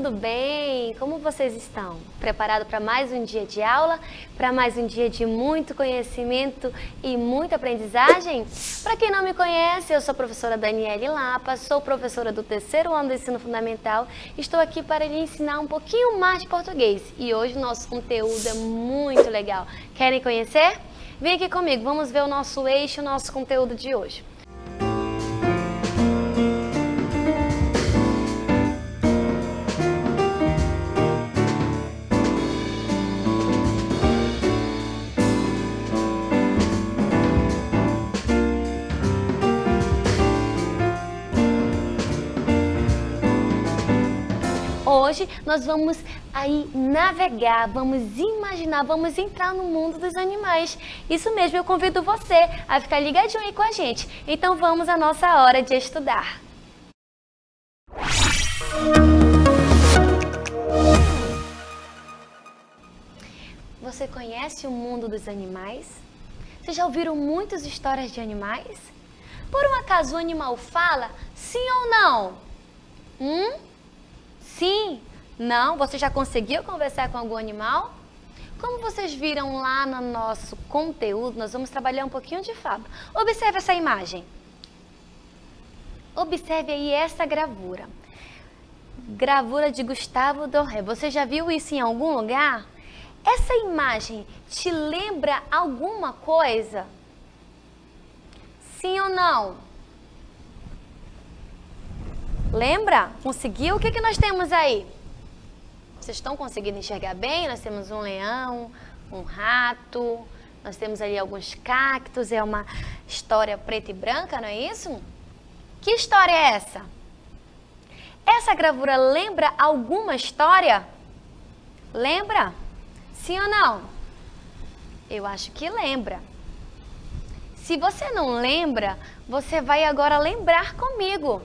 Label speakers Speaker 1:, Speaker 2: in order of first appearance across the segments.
Speaker 1: tudo bem? Como vocês estão? Preparado para mais um dia de aula? Para mais um dia de muito conhecimento e muita aprendizagem? Para quem não me conhece, eu sou a professora Daniele Lapa, sou professora do terceiro ano do ensino fundamental. Estou aqui para lhe ensinar um pouquinho mais de português e hoje o nosso conteúdo é muito legal. Querem conhecer? Vem aqui comigo, vamos ver o nosso eixo, o nosso conteúdo de hoje. Hoje nós vamos aí navegar, vamos imaginar, vamos entrar no mundo dos animais. Isso mesmo, eu convido você a ficar ligadinho aí com a gente. Então vamos à nossa hora de estudar. Você conhece o mundo dos animais? Vocês já ouviram muitas histórias de animais? Por um acaso o animal fala, sim ou não? Sim, não? Você já conseguiu conversar com algum animal? Como vocês viram lá no nosso conteúdo, nós vamos trabalhar um pouquinho de fábula. Observe essa imagem. Observe aí essa gravura. Gravura de Gustavo Doré. Você já viu isso em algum lugar? Essa imagem te lembra alguma coisa? Sim ou não? Lembra? Conseguiu? O que nós temos aí? Vocês estão conseguindo enxergar bem? Nós temos um leão, um rato, nós temos ali alguns cactos, é uma história preta e branca, não é isso? Que história é essa? Essa gravura lembra alguma história? Lembra? Sim ou não? Eu acho que lembra. Se você não lembra, você vai agora lembrar comigo.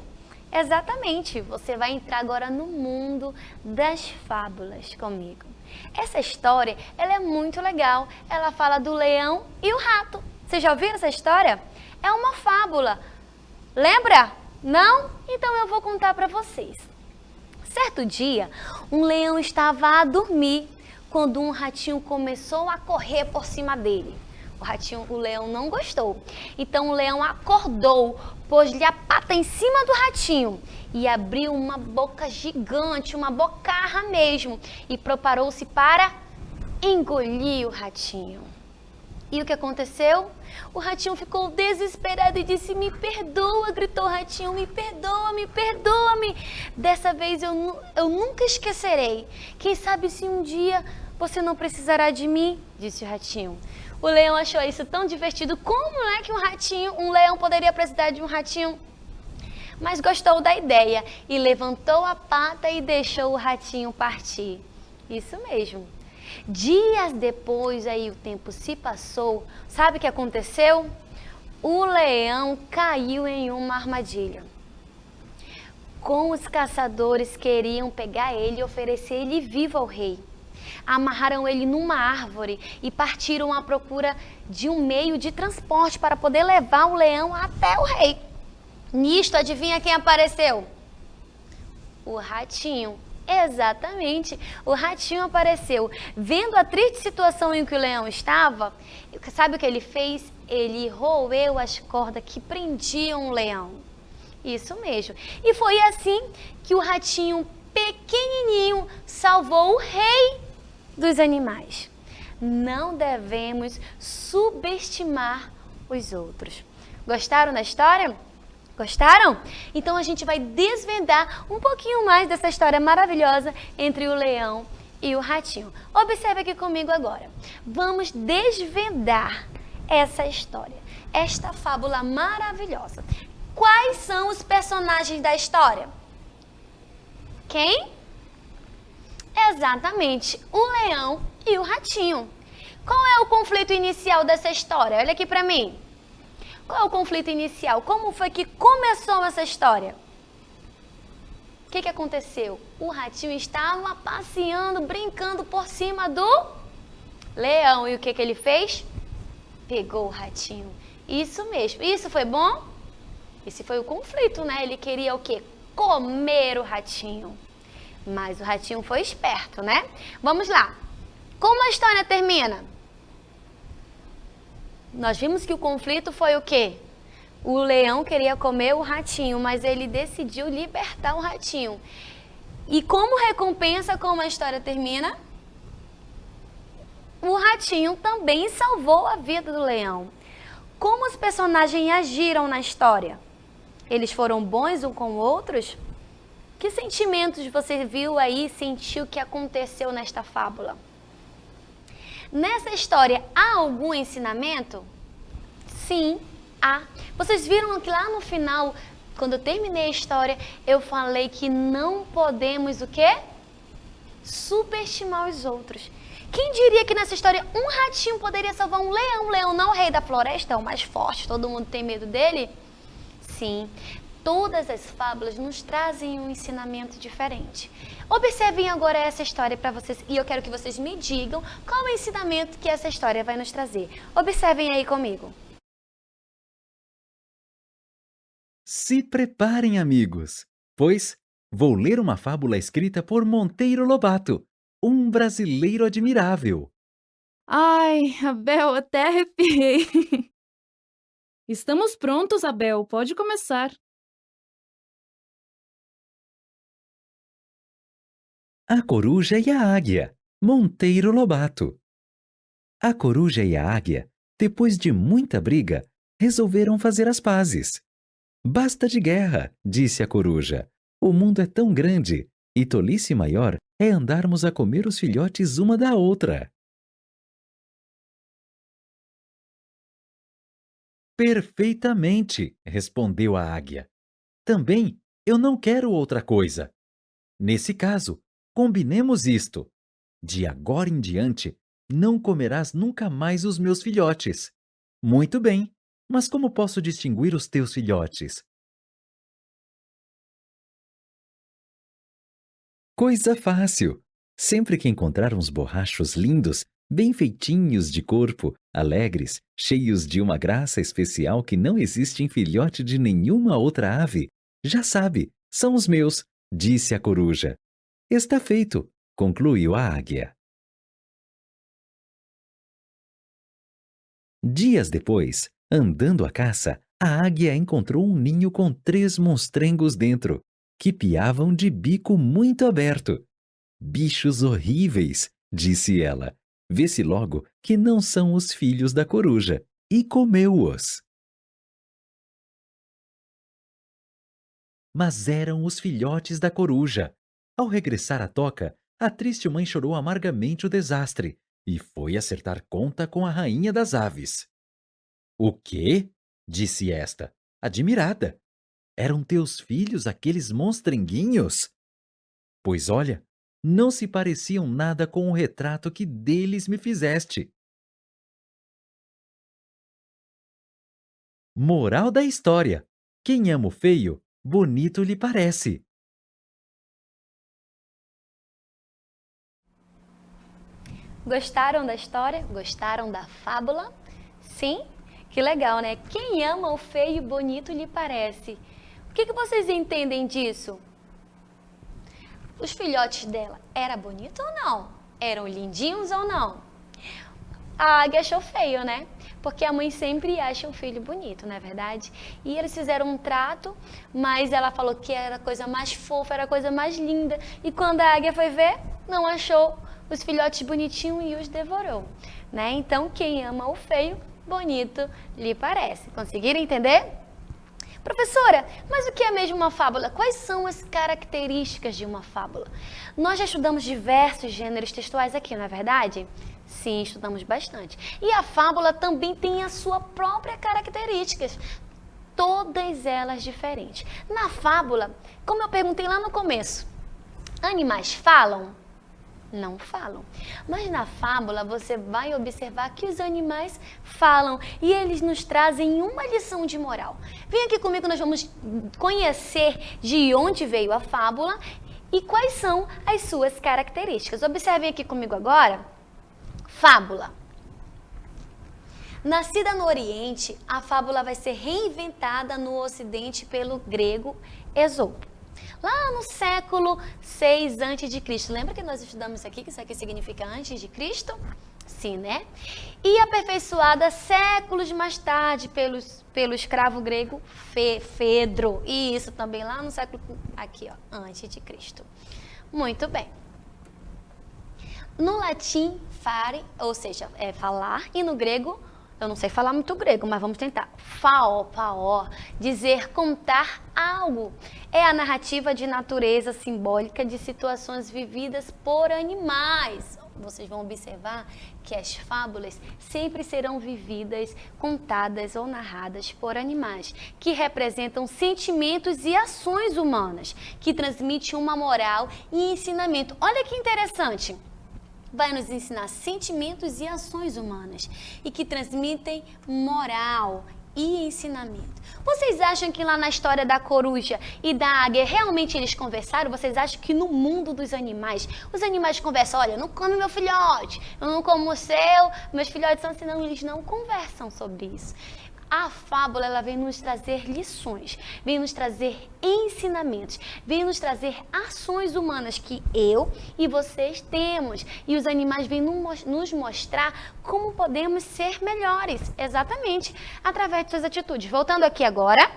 Speaker 1: Exatamente, você vai entrar agora no mundo das fábulas comigo. Essa história, ela é muito legal. Ela fala do leão e o rato. Você já ouviu essa história? É uma fábula. Lembra? Não? Então eu vou contar para vocês. Certo dia, um leão estava a dormir quando um ratinho começou a correr por cima dele. O leão não gostou. Então o leão acordou, pôs-lhe a pata em cima do ratinho e abriu uma boca gigante, uma bocarra mesmo, e preparou-se para engolir o ratinho. E o que aconteceu? O ratinho ficou desesperado e disse, me perdoa, gritou o ratinho, me perdoa, me perdoa-me. Dessa vez eu nunca esquecerei. Quem sabe se um dia você não precisará de mim, disse o ratinho. O leão achou isso tão divertido. Como é que um leão poderia precisar de um ratinho? Mas gostou da ideia e levantou a pata e deixou o ratinho partir. Isso mesmo. Dias depois, aí o tempo se passou. Sabe o que aconteceu? O leão caiu em uma armadilha. Com os caçadores queriam pegar ele e oferecer ele vivo ao rei. Amarraram ele numa árvore e partiram à procura de um meio de transporte para poder levar o leão até o rei. Nisto, adivinha quem apareceu? O ratinho. Exatamente, o ratinho apareceu. Vendo a triste situação em que o leão estava, sabe o que ele fez? Ele roeu as cordas que prendiam o leão. Isso mesmo. E foi assim que o ratinho pequenininho salvou o rei dos animais. Não devemos subestimar os outros. Gostaram da história? Gostaram? Então a gente vai desvendar um pouquinho mais dessa história maravilhosa entre o leão e o ratinho. Observe aqui comigo agora. Vamos desvendar essa história, esta fábula maravilhosa. Quais são os personagens da história? Quem? Exatamente, o leão e o ratinho. Qual é o conflito inicial dessa história? Olha aqui pra mim. Qual é o conflito inicial? Como foi que começou essa história? O que aconteceu? O ratinho estava passeando, brincando por cima do leão. E o que ele fez? Pegou o ratinho. Isso mesmo. Isso foi bom? Esse foi o conflito, né? Ele queria o quê? Comer o ratinho. Mas o ratinho foi esperto, né? Vamos lá. Como a história termina? Nós vimos que o conflito foi o quê? O leão queria comer o ratinho, mas ele decidiu libertar o ratinho. E como recompensa, como a história termina? O ratinho também salvou a vida do leão. Como os personagens agiram na história? Eles foram bons um com outros? Que sentimentos você viu aí, sentiu que aconteceu nesta fábula? Nessa história, há algum ensinamento? Sim, há. Vocês viram que lá no final, quando eu terminei a história, eu falei que não podemos o quê? Superestimar os outros. Quem diria que nessa história um ratinho poderia salvar um leão? Um leão não é o rei da floresta, é o mais forte, todo mundo tem medo dele? Sim. Todas as fábulas nos trazem um ensinamento diferente. Observem agora essa história para vocês e eu quero que vocês me digam qual é o ensinamento que essa história vai nos trazer. Observem aí comigo.
Speaker 2: Se preparem, amigos, pois vou ler uma fábula escrita por Monteiro Lobato, um brasileiro admirável.
Speaker 3: Ai, Abel, até arrepiei. Estamos prontos, Abel, pode começar.
Speaker 2: A Coruja e a Águia, Monteiro Lobato. A coruja e a águia, depois de muita briga, resolveram fazer as pazes. Basta de guerra, disse a coruja. O mundo é tão grande, e tolice maior é andarmos a comer os filhotes uma da outra. Perfeitamente, respondeu a águia. Também eu não quero outra coisa. Nesse caso, combinemos isto. De agora em diante, não comerás nunca mais os meus filhotes. Muito bem, mas como posso distinguir os teus filhotes? Coisa fácil. Sempre que encontrar uns borrachos lindos, bem feitinhos de corpo, alegres, cheios de uma graça especial que não existe em filhote de nenhuma outra ave, já sabe, são os meus, disse a coruja. Está feito, concluiu a águia. Dias depois, andando à caça, a águia encontrou um ninho com 3 monstrengos dentro, que piavam de bico muito aberto. Bichos horríveis, disse ela. Vê-se logo que não são os filhos da coruja, e comeu-os. Mas eram os filhotes da coruja. Ao regressar à toca, a triste mãe chorou amargamente o desastre e foi acertar conta com a rainha das aves. O quê? Disse esta, admirada. Eram teus filhos aqueles monstrenguinhos? Pois olha, não se pareciam nada com o retrato que deles me fizeste. Moral da história: quem ama o feio, bonito lhe parece.
Speaker 1: Gostaram da história? Gostaram da fábula? Sim? Que legal, né? Quem ama o feio, bonito lhe parece. O que vocês entendem disso? Os filhotes dela eram bonitos ou não? Eram lindinhos ou não? A águia achou feio, né? Porque a mãe sempre acha o filho bonito, não é verdade? E eles fizeram um trato, mas ela falou que era a coisa mais fofa, era a coisa mais linda. E quando a águia foi ver, não achou os filhotes bonitinhos e os devorou, né? Então, quem ama o feio, bonito lhe parece. Conseguiram entender? Professora, mas o que é mesmo uma fábula? Quais são as características de uma fábula? Nós já estudamos diversos gêneros textuais aqui, não é verdade? Sim, estudamos bastante. E a fábula também tem a sua própria características, todas elas diferentes. Na fábula, como eu perguntei lá no começo, animais falam? Não falam. Mas na fábula você vai observar que os animais falam e eles nos trazem uma lição de moral. Vem aqui comigo, nós vamos conhecer de onde veio a fábula e quais são as suas características. Observem aqui comigo agora. Fábula. Nascida no Oriente, a fábula vai ser reinventada no Ocidente pelo grego Esopo. Lá no século 6 a.C. Lembra que nós estudamos aqui que isso aqui significa antes de Cristo? Sim, né? E aperfeiçoada séculos mais tarde pelo escravo grego Fedro. E isso também lá no século, aqui ó, antes de Cristo. Muito bem. No latim, fare, ou seja, é falar, e no grego, eu não sei falar muito grego, mas vamos tentar. Faó, dizer, contar algo. É a narrativa de natureza simbólica de situações vividas por animais. Vocês vão observar que as fábulas sempre serão vividas, contadas ou narradas por animais, que representam sentimentos e ações humanas, que transmitem uma moral e ensinamento. Olha que interessante! Vai nos ensinar sentimentos e ações humanas e que transmitem moral e ensinamento. Vocês acham que lá na história da coruja e da águia realmente eles conversaram? Vocês acham que no mundo dos animais, os animais conversam? Olha, não come meu filhote, eu não como o seu, meus filhotes são assim, não, eles não conversam sobre isso. A fábula, ela vem nos trazer lições, vem nos trazer ensinamentos, vem nos trazer ações humanas que eu e vocês temos. E os animais vêm nos mostrar como podemos ser melhores, exatamente, através de suas atitudes. Voltando aqui agora.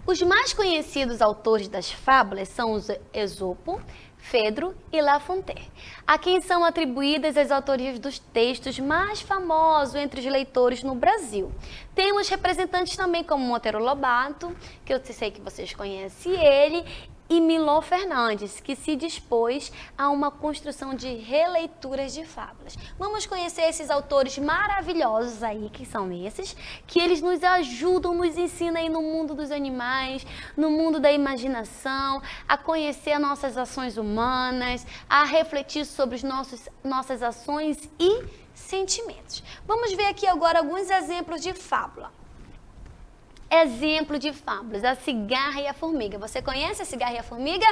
Speaker 1: Os mais conhecidos autores das fábulas são os Esopo, Fedro e La Fontaine, a quem são atribuídas as autorias dos textos mais famosos entre os leitores no Brasil. Temos representantes também como Monteiro Lobato, que eu sei que vocês conhecem ele, e Milor Fernandes, que se dispôs a uma construção de releituras de fábulas. Vamos conhecer esses autores maravilhosos aí, que são esses, que eles nos ajudam, nos ensinam aí no mundo dos animais, no mundo da imaginação, a conhecer nossas ações humanas, a refletir sobre os nossas ações e sentimentos. Vamos ver aqui agora alguns exemplos de fábula. Exemplo de fábulas, a cigarra e a formiga. Você conhece a cigarra e a formiga?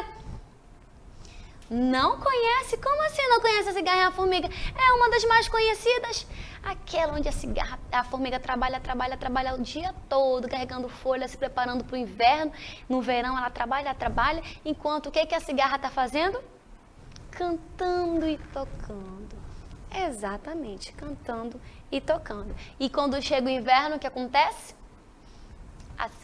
Speaker 1: Não conhece? Como assim não conhece a cigarra e a formiga? É uma das mais conhecidas. Aquela onde a formiga trabalha o dia todo, carregando folha, se preparando para o inverno. No verão ela trabalha, enquanto o que a cigarra está fazendo? Cantando e tocando. Exatamente, cantando e tocando. E quando chega o inverno, o que acontece?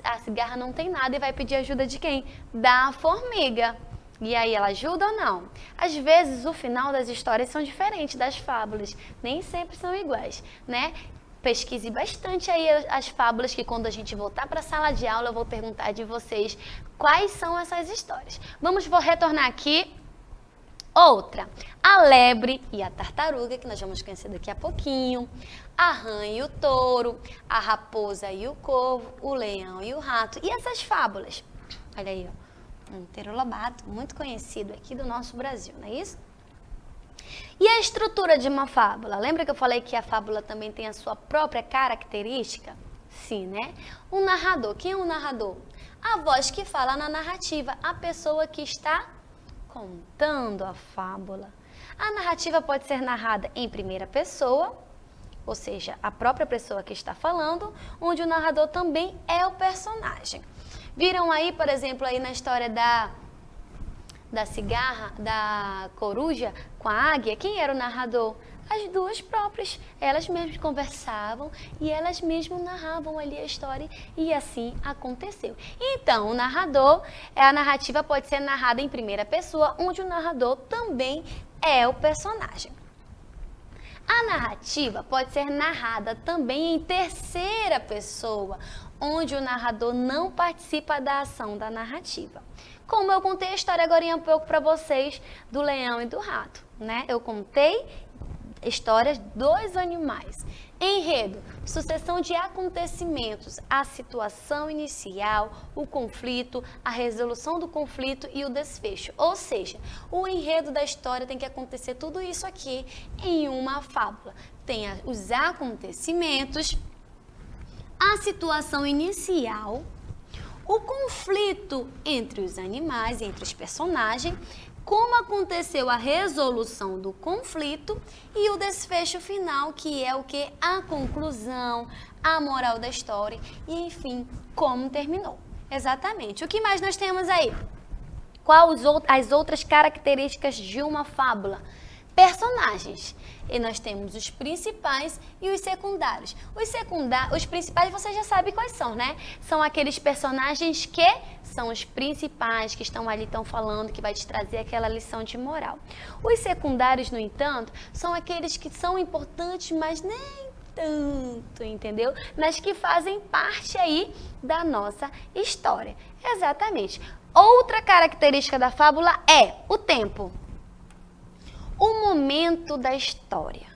Speaker 1: A cigarra não tem nada e vai pedir ajuda de quem? Da formiga. E aí ela ajuda ou não? Às vezes o final das histórias são diferentes das fábulas, nem sempre são iguais, né? Pesquise bastante aí as fábulas, que quando a gente voltar para a sala de aula eu vou perguntar de vocês quais são essas histórias. Vou retornar aqui. Outra, a lebre e a tartaruga, que nós vamos conhecer daqui a pouquinho, a rã e o touro, a raposa e o corvo, o leão e o rato. E essas fábulas? Olha aí, ó, Monteiro Lobato, muito conhecido aqui do nosso Brasil, não é isso? E a estrutura de uma fábula? Lembra que eu falei que a fábula também tem a sua própria característica? Sim, né? O narrador, quem é o narrador? A voz que fala na narrativa, a pessoa que está contando a fábula. A narrativa pode ser narrada em primeira pessoa, ou seja, a própria pessoa que está falando, onde o narrador também é o personagem. Viram aí, por exemplo, aí na história da cigarra, da coruja com a águia, quem era o narrador? As duas próprias, elas mesmas conversavam e elas mesmas narravam ali a história e assim aconteceu. Então, o narrador, a narrativa pode ser narrada em primeira pessoa, onde o narrador também é o personagem. A narrativa pode ser narrada também em terceira pessoa, onde o narrador não participa da ação da narrativa. Como eu contei a história agora um pouco para vocês do leão e do rato, né? Eu contei histórias dos animais. Enredo, sucessão de acontecimentos, a situação inicial, o conflito, a resolução do conflito e o desfecho. Ou seja, o enredo da história tem que acontecer tudo isso aqui em uma fábula. Tem os acontecimentos, a situação inicial, o conflito entre os animais, entre os personagens, como aconteceu a resolução do conflito e o desfecho final, que é o que? A conclusão, a moral da história e, enfim, como terminou. Exatamente. O que mais nós temos aí? Quais as outras características de uma fábula? Personagens. E nós temos os principais e os secundários. Os principais você já sabe quais são, né? São aqueles personagens que são os principais, que estão ali, estão falando, que vai te trazer aquela lição de moral. Os secundários, no entanto, são aqueles que são importantes, mas nem tanto, entendeu? Mas que fazem parte aí da nossa história. Exatamente. Outra característica da fábula é o tempo. O momento da história.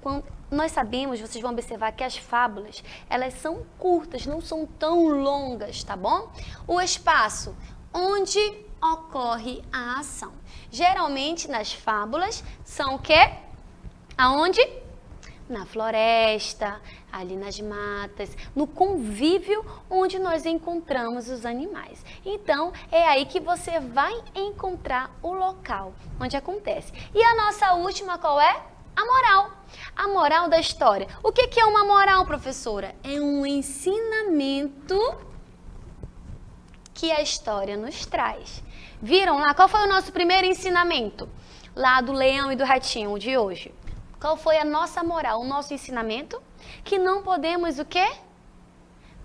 Speaker 1: Quando nós sabemos, vocês vão observar que as fábulas, elas são curtas, não são tão longas, tá bom? O espaço onde ocorre a ação. Geralmente nas fábulas são o quê? Aonde? Na floresta, ali nas matas, no convívio onde nós encontramos os animais. Então, é aí que você vai encontrar o local onde acontece. E a nossa última qual é? A moral. A moral da história. O que é uma moral, professora? É um ensinamento que a história nos traz. Viram lá? Qual foi o nosso primeiro ensinamento? Lá do leão e do ratinho de hoje. Qual foi a nossa moral, o nosso ensinamento? Que não podemos o quê?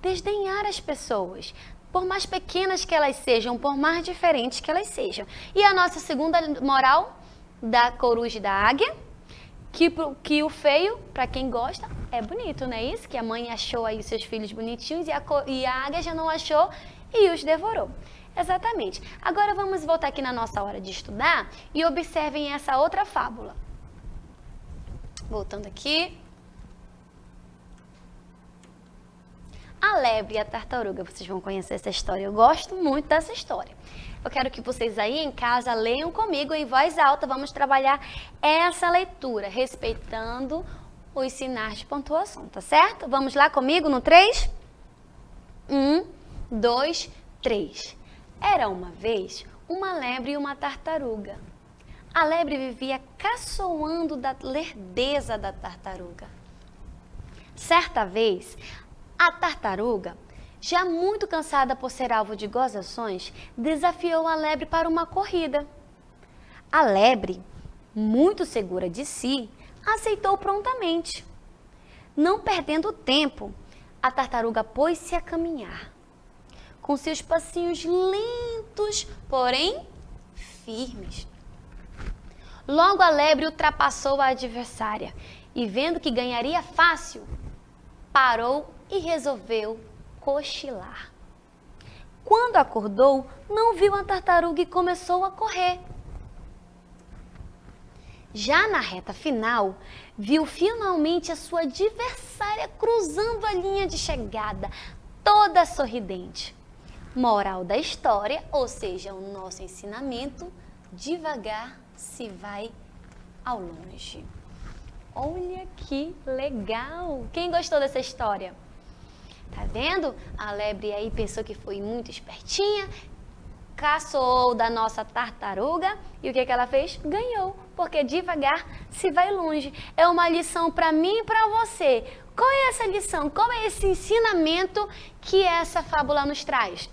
Speaker 1: Desdenhar as pessoas, por mais pequenas que elas sejam, por mais diferentes que elas sejam. E a nossa segunda moral, da coruja e da águia, que o feio, para quem gosta, é bonito, não é isso? Que a mãe achou aí os seus filhos bonitinhos e a águia já não achou e os devorou. Exatamente. Agora vamos voltar aqui na nossa hora de estudar e observem essa outra fábula. Voltando aqui. A lebre e a tartaruga, vocês vão conhecer essa história. Eu gosto muito dessa história. Eu quero que vocês aí em casa leiam comigo em voz alta. Vamos trabalhar essa leitura, respeitando os sinais de pontuação, tá certo? Vamos lá comigo no 3? 1, 2, 3. Era uma vez uma lebre e uma tartaruga. A lebre vivia caçoando da lerdeza da tartaruga. Certa vez, a tartaruga, já muito cansada por ser alvo de gozações, desafiou a lebre para uma corrida. A lebre, muito segura de si, aceitou prontamente. Não perdendo tempo, a tartaruga pôs-se a caminhar, com seus passinhos lentos, porém firmes. Logo a lebre ultrapassou a adversária e, vendo que ganharia fácil, parou e resolveu cochilar. Quando acordou, não viu a tartaruga e começou a correr. Já na reta final, viu finalmente a sua adversária cruzando a linha de chegada, toda sorridente. Moral da história, ou seja, o nosso ensinamento, devagar se vai ao longe. Olha que legal! Quem gostou dessa história? Tá vendo? A lebre aí pensou que foi muito espertinha, caçou da nossa tartaruga e o que ela fez? Ganhou, porque devagar se vai longe. É uma lição para mim e para você. Qual é essa lição? Qual é esse ensinamento que essa fábula nos traz?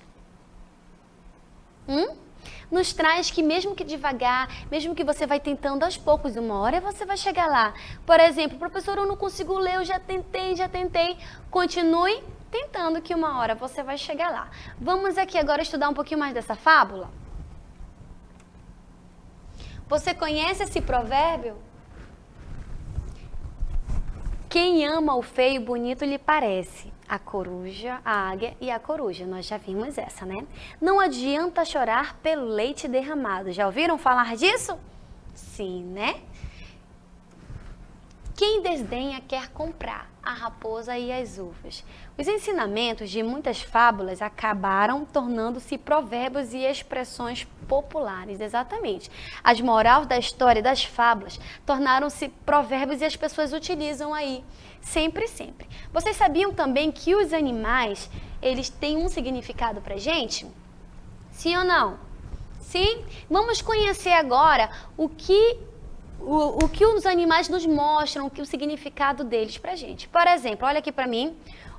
Speaker 1: Nos traz que mesmo que devagar, mesmo que você vai tentando aos poucos, uma hora você vai chegar lá. Por exemplo, professor, eu não consigo ler, eu já tentei. Continue tentando que uma hora você vai chegar lá. Vamos aqui agora estudar um pouquinho mais dessa fábula. Você conhece esse provérbio? Quem ama o feio, bonito lhe parece. A coruja, a águia e a coruja. Nós já vimos essa, né? Não adianta chorar pelo leite derramado. Já ouviram falar disso? Sim, né? Quem desdenha quer comprar, a raposa e as uvas. Os ensinamentos de muitas fábulas acabaram tornando-se provérbios e expressões populares, exatamente. As morais da história das fábulas tornaram-se provérbios e as pessoas utilizam aí, sempre. Vocês sabiam também que os animais, eles têm um significado pra gente? Sim ou não? Sim? Vamos conhecer agora o que os animais nos mostram, o significado deles pra gente. Por exemplo, olha aqui pra mim,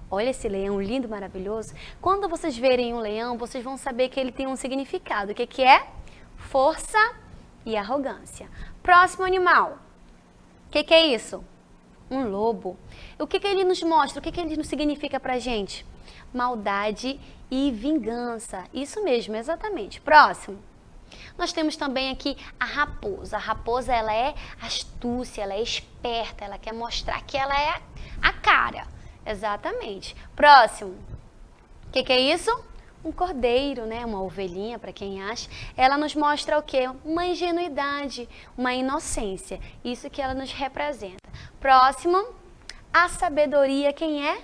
Speaker 1: Olha esse leão lindo, maravilhoso. Quando vocês verem um leão, vocês vão saber que ele tem um significado. O que que é? Força e arrogância. Próximo animal. O que que é isso? Um lobo. O que que ele nos mostra? O que que ele nos significa pra gente? Maldade e vingança. Isso mesmo, exatamente. Próximo. Nós temos também aqui a raposa. A raposa, ela é astúcia, ela é esperta, ela quer mostrar que ela é a cara. Exatamente. Próximo. O que que é isso? Um cordeiro, né? Uma ovelhinha, para quem acha. Ela nos mostra o quê? Uma ingenuidade, uma inocência. Isso que ela nos representa. Próximo. A sabedoria, quem é?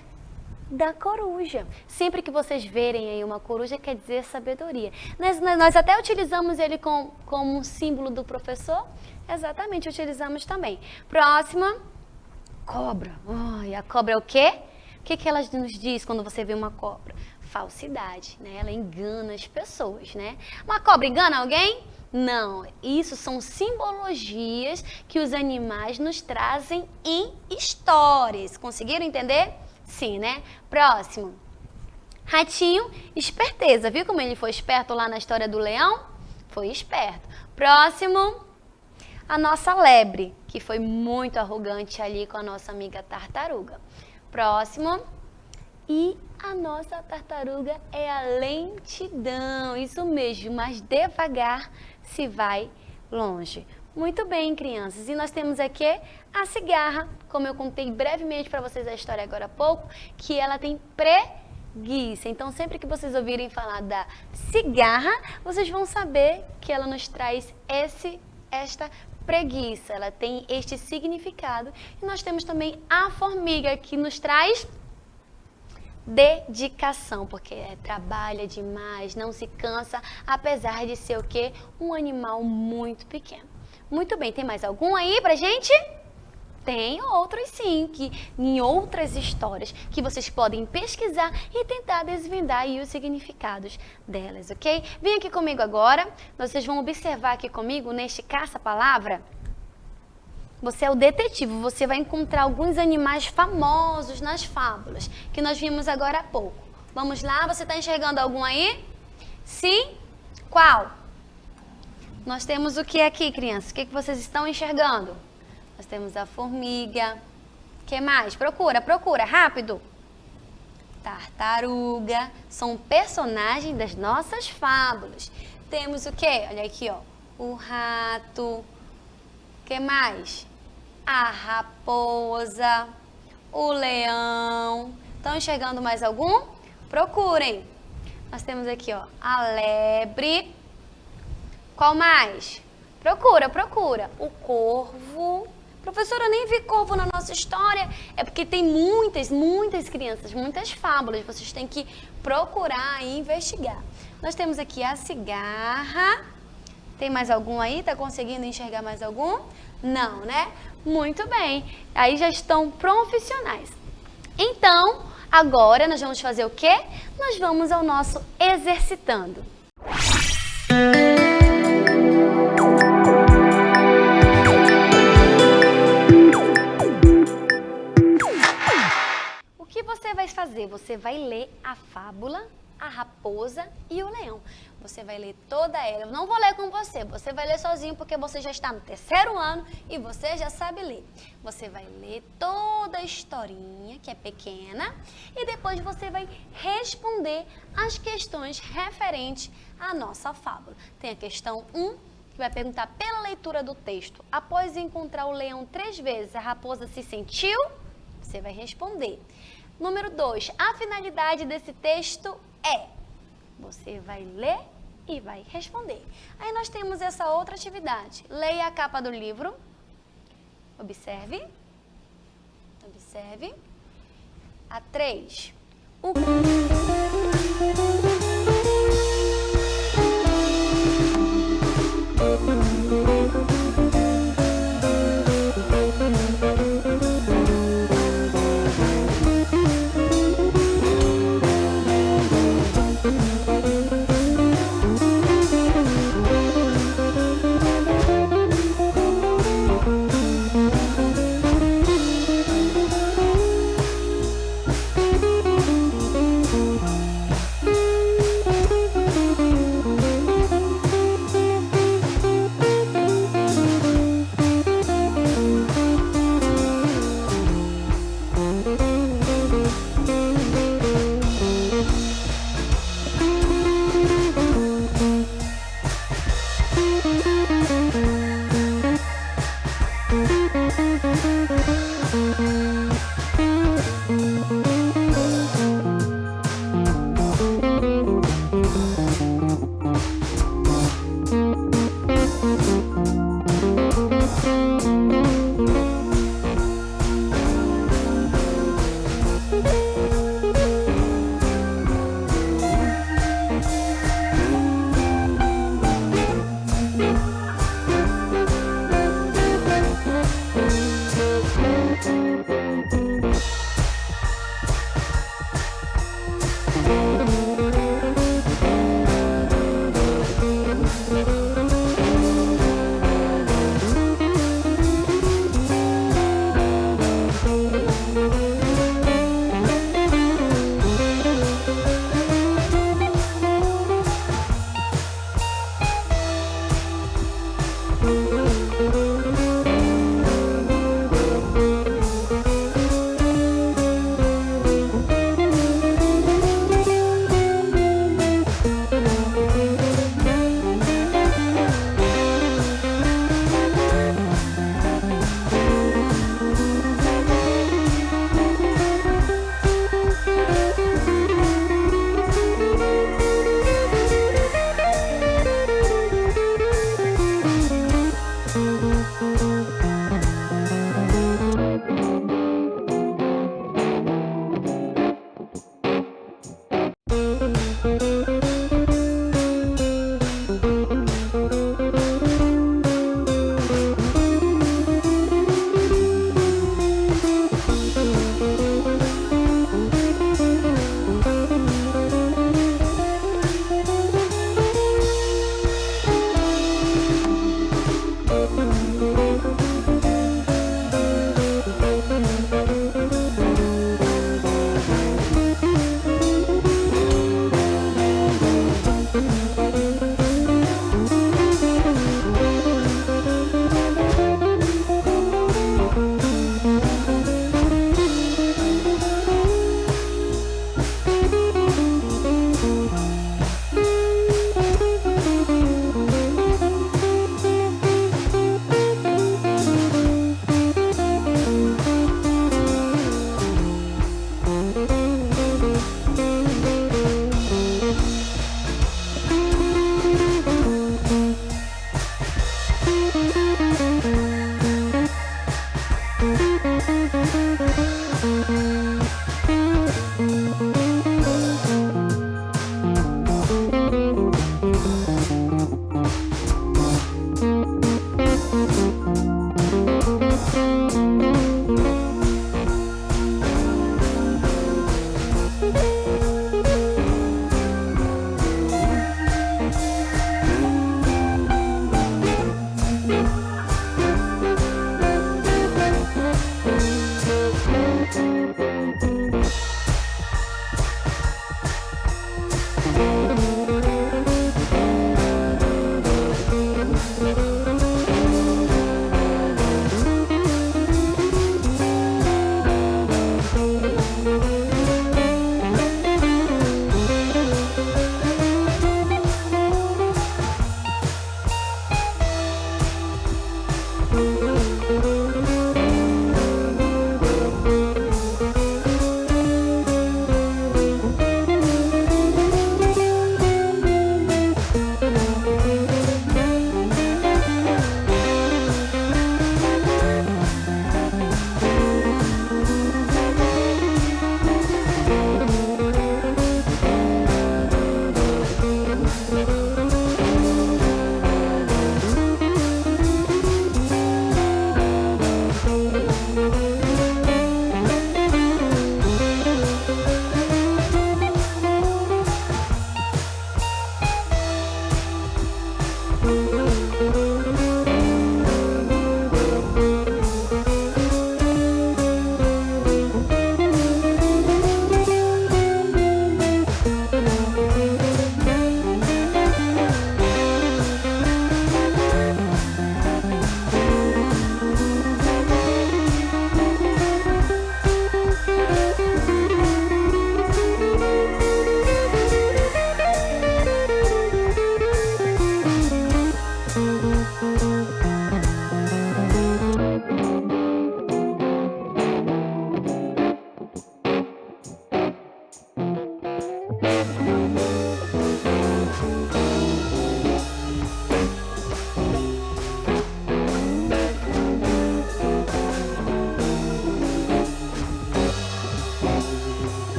Speaker 1: Da coruja. Sempre que vocês verem aí uma coruja, quer dizer sabedoria. Nós até utilizamos ele como um símbolo do professor. Exatamente, utilizamos também. Próxima. Cobra. Ai, a cobra é o quê? O que que ela nos diz quando você vê uma cobra? Falsidade, né? Ela engana as pessoas, né? Uma cobra engana alguém? Não. Isso são simbologias que os animais nos trazem em histórias. Conseguiram entender? Sim, né? Próximo. Ratinho, esperteza. Viu como ele foi esperto lá na história do leão? Foi esperto. Próximo. A nossa lebre, que foi muito arrogante ali com a nossa amiga tartaruga. Próximo. E a nossa tartaruga é a lentidão. Isso mesmo, mas devagar se vai longe. Muito bem, crianças. E nós temos aqui a cigarra, como eu contei brevemente para vocês a história agora há pouco, que ela tem preguiça. Então, sempre que vocês ouvirem falar da cigarra, vocês vão saber que ela nos traz esta preguiça. Ela tem este significado. E nós temos também a formiga, que nos traz dedicação, porque trabalha demais, não se cansa, apesar de ser o quê? Um animal muito pequeno. Muito bem, tem mais algum aí pra gente? Tem outros sim, que em outras histórias que vocês podem pesquisar e tentar desvendar aí os significados delas, ok? Vem aqui comigo agora, vocês vão observar aqui comigo neste caça-palavra. Você é o detetive, você vai encontrar alguns animais famosos nas fábulas, que nós vimos agora há pouco. Vamos lá, você está enxergando algum aí? Sim? Qual? Nós temos o que aqui, crianças? O que vocês estão enxergando? Nós temos a formiga. O que mais? Procura, rápido. Tartaruga. São personagens das nossas fábulas. Temos o quê? Olha aqui, ó. O rato. O que mais? A raposa. O leão. Estão enxergando mais algum? Procurem. Nós temos aqui, ó, a lebre. Qual mais? Procura. O corvo. Professora, eu nem vi corvo na nossa história. É porque tem muitas crianças, muitas fábulas. Vocês têm que procurar e investigar. Nós temos aqui a cigarra. Tem mais algum aí? Tá conseguindo enxergar mais algum? Não, né? Muito bem. Aí já estão profissionais. Então, agora nós vamos fazer o quê? Nós vamos ao nosso exercitando. O que você vai fazer? Você vai ler a fábula, a raposa e o leão. Você vai ler toda ela. Eu não vou ler com você, você vai ler sozinho porque você já está no 3º ano e você já sabe ler. Você vai ler toda a historinha, que é pequena, e depois você vai responder as questões referentes à nossa fábula. Tem a questão 1, que vai perguntar pela leitura do texto. Após encontrar o leão 3 vezes, a raposa se sentiu? Você vai responder. Número 2, a finalidade desse texto é... Você vai ler e vai responder. Aí nós temos essa outra atividade. Leia a capa do livro. Observe. A 3.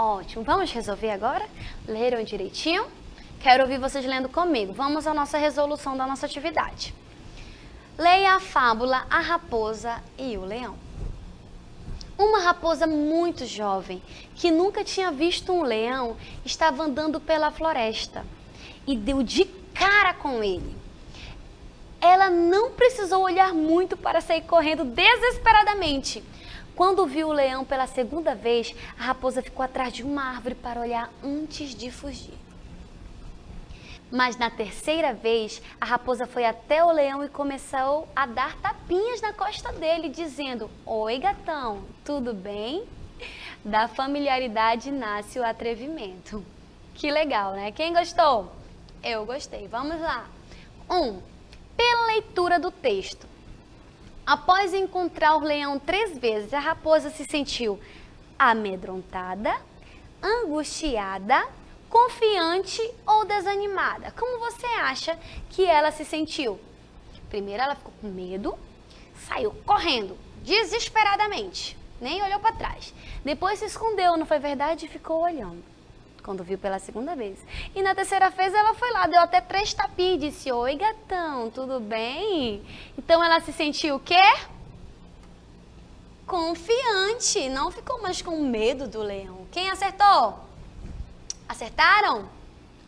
Speaker 1: Ótimo. Vamos resolver agora? Leram direitinho? Quero ouvir vocês lendo comigo. Vamos à nossa resolução da nossa atividade. Leia a fábula A Raposa e o Leão. Uma raposa muito jovem, que nunca tinha visto um leão, estava andando pela floresta e deu de cara com ele. Ela não precisou olhar muito para sair correndo desesperadamente. Quando viu o leão pela segunda vez, a raposa ficou atrás de uma árvore para olhar antes de fugir. Mas na terceira vez, a raposa foi até o leão e começou a dar tapinhas na costa dele, dizendo: "Oi, gatão, tudo bem?" Da familiaridade nasce o atrevimento. Que legal, né? Quem gostou? Eu gostei. Vamos lá. 1. Pela leitura do texto. Após encontrar o leão 3 vezes, a raposa se sentiu amedrontada, angustiada, confiante ou desanimada. Como você acha que ela se sentiu? Primeiro ela ficou com medo, saiu correndo, desesperadamente, nem olhou para trás. Depois se escondeu, não foi verdade? E ficou olhando, quando viu pela segunda vez. E na terceira vez ela foi lá, deu até 3 tapinhas e disse: "Oi, gatão, tudo bem?" Então ela se sentiu o quê? Confiante, não ficou mais com medo do leão. Quem acertou? Acertaram?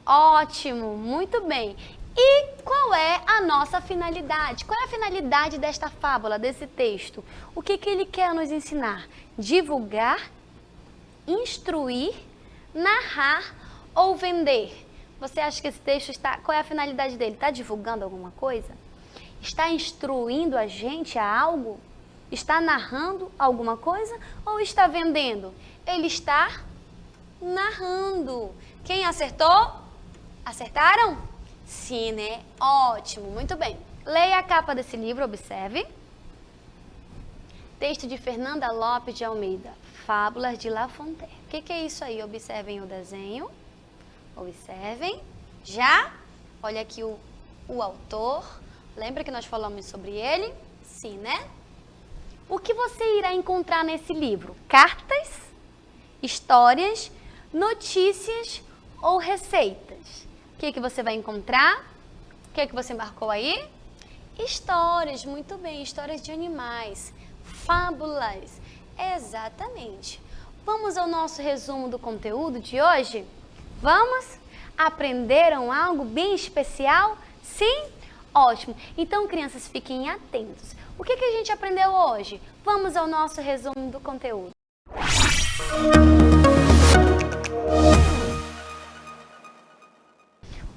Speaker 1: Ótimo, muito bem. E qual é a nossa finalidade? Qual é a finalidade desta fábula, desse texto? O que ele quer nos ensinar? Divulgar, instruir, narrar ou vender? Você acha que esse texto está... Qual é a finalidade dele? Está divulgando alguma coisa? Está instruindo a gente a algo? Está narrando alguma coisa? Ou está vendendo? Ele está narrando. Quem acertou? Acertaram? Sim, né? Ótimo, muito bem. Leia a capa desse livro, observe. Texto de Fernanda Lopes de Almeida, Fábulas de La Fontaine. O que é isso aí? Observem o desenho. Observem. Já? Olha aqui o autor. Lembra que nós falamos sobre ele? Sim, né? O que você irá encontrar nesse livro? Cartas, histórias, notícias ou receitas? O que você vai encontrar? O que você marcou aí? Histórias, muito bem, histórias de animais, fábulas, exatamente. Vamos ao nosso resumo do conteúdo de hoje? Vamos? Aprenderam algo bem especial? Sim? Ótimo. Então, crianças, fiquem atentos. O que a gente aprendeu hoje? Vamos ao nosso resumo do conteúdo.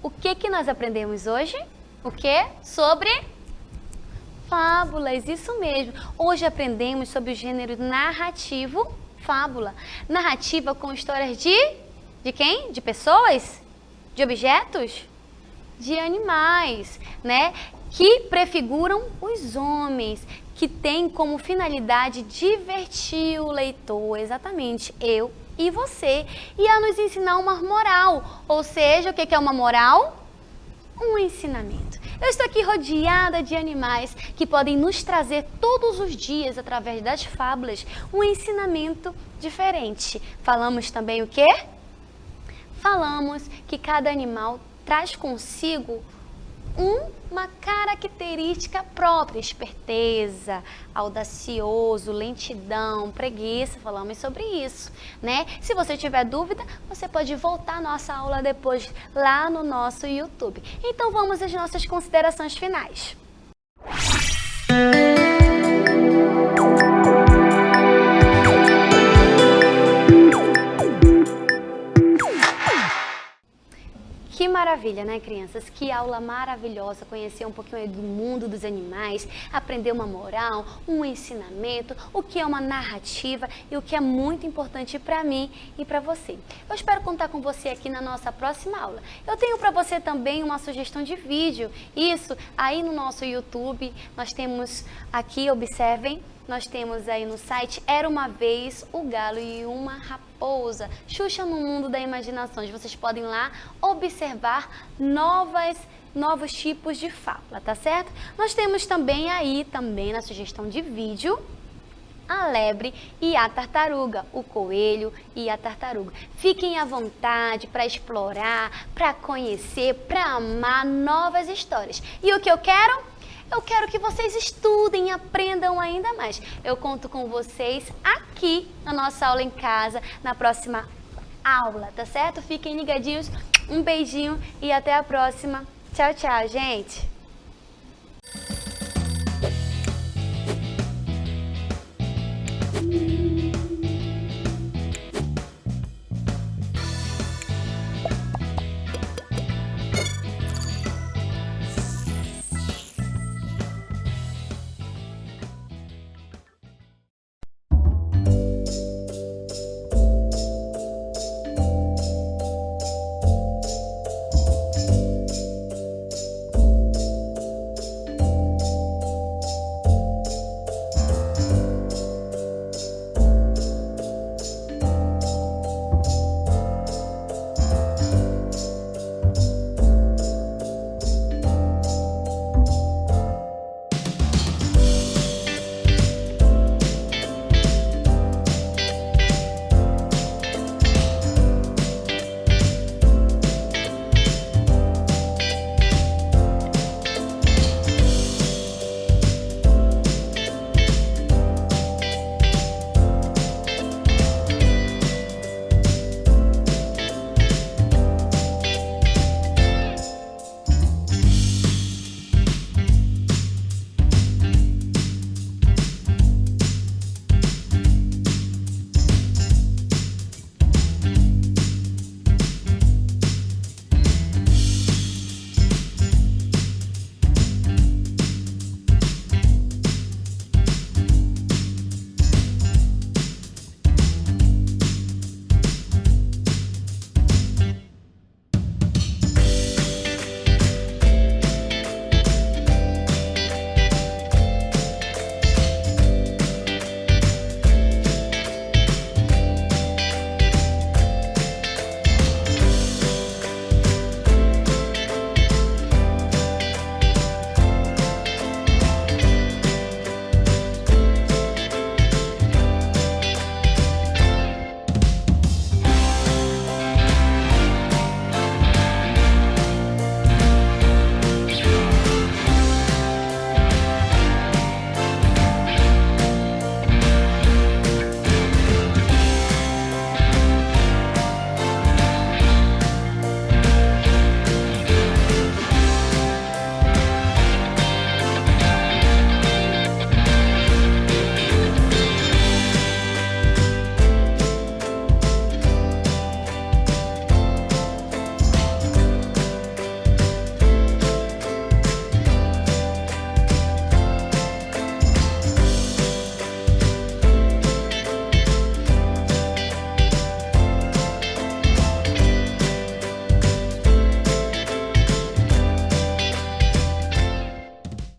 Speaker 1: O que nós aprendemos hoje? O que? Sobre fábulas, isso mesmo. Hoje aprendemos sobre o gênero narrativo, fábula. Narrativa com histórias de quem? De pessoas? De objetos? De animais, né? Que prefiguram os homens, que tem como finalidade divertir o leitor, exatamente, eu e você, e a nos ensinar uma moral, ou seja, o que é uma moral? Um ensinamento. Eu estou aqui rodeada de animais que podem nos trazer todos os dias, através das fábulas, um ensinamento diferente. Falamos também o quê? Falamos que cada animal traz consigo uma característica própria: esperteza, audacioso, lentidão, preguiça. Falamos sobre isso, né? Se você tiver dúvida, você pode voltar à nossa aula depois lá no nosso YouTube. Então vamos às nossas considerações finais. Que maravilha, né, crianças? Que aula maravilhosa, conhecer um pouquinho aí do mundo dos animais, aprender uma moral, um ensinamento, o que é uma narrativa e o que é muito importante para mim e para você. Eu espero contar com você aqui na nossa próxima aula. Eu tenho para você também uma sugestão de vídeo. Isso, aí no nosso YouTube, nós temos aqui, observem, nós temos aí no site Era Uma Vez o Galo e uma Raposa, Xuxa no Mundo da Imaginação. Vocês podem lá observar novos tipos de fábula, tá certo? Nós temos também aí, também na sugestão de vídeo, a lebre e a tartaruga, o coelho e a tartaruga. Fiquem à vontade para explorar, para conhecer, para amar novas histórias. E o que eu quero? Eu quero que vocês estudem, aprendam ainda mais. Eu conto com vocês aqui na nossa aula em casa, na próxima aula, tá certo? Fiquem ligadinhos, um beijinho e até a próxima. Tchau, tchau, gente!